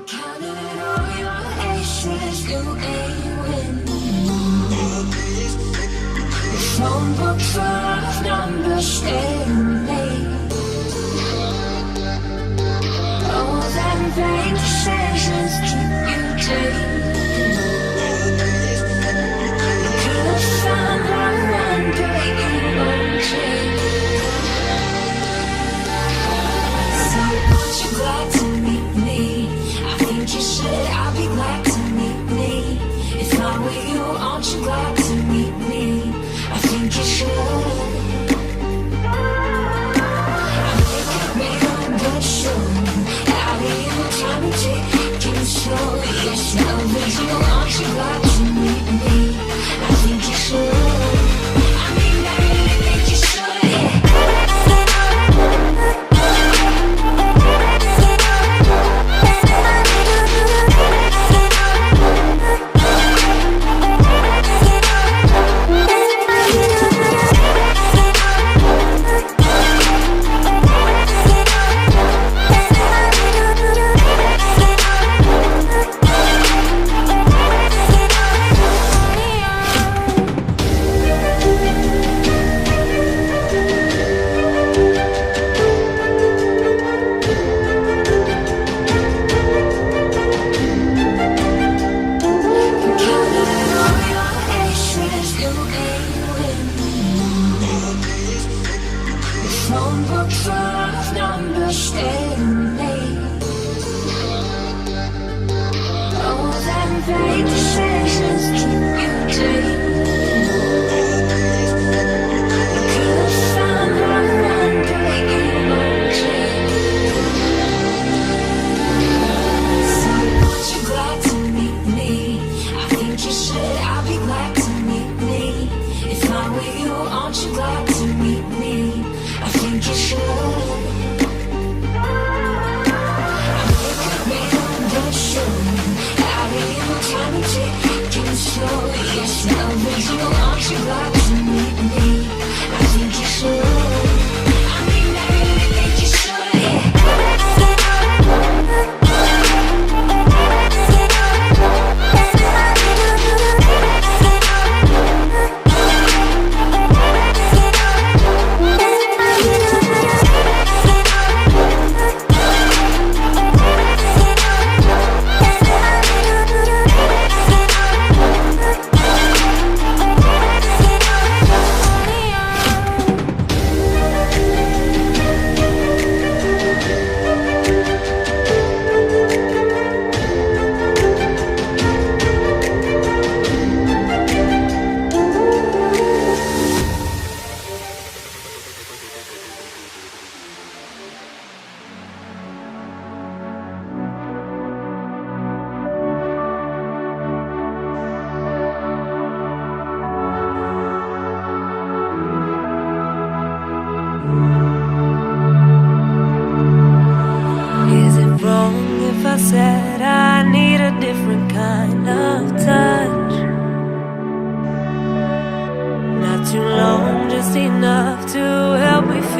Counting all your aces, you ain't winning. Your phone book full of numbers staring late. All them vain decisions keep you dating. You could have found out one day you won't change. So aren't you glad to meet me? You said I'd be glad to meet me. If I were you, aren't you glad to meet me? I think you should. I make a good show. Out of you, trying to take it slow. Yes, I love you, aren't you glad to meet me? I think you should. I mean, I really think you should. Yeah.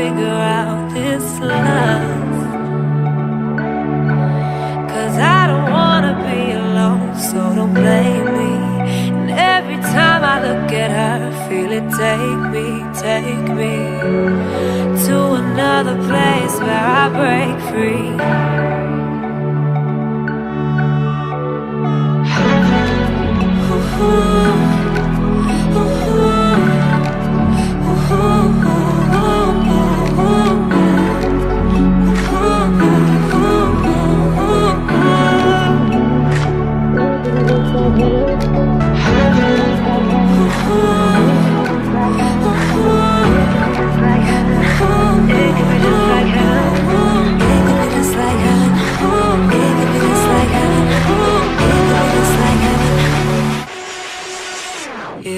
figure out this love. 'Cause I don't wanna be alone, so don't blame me. And every time I look at her, I feel it take me to another place where I break free.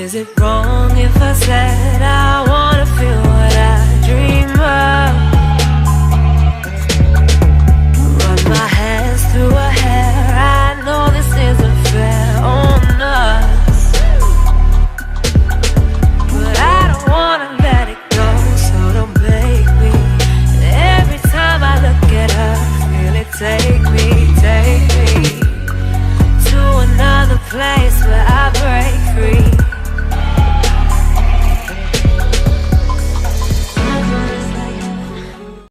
Is it wrong if I said I wanna feel what I dream of? Run my hands through her hair, I know this isn't fair on us, but I don't wanna let it go, so don't make me. And every time I look at her, I feel it take me to another place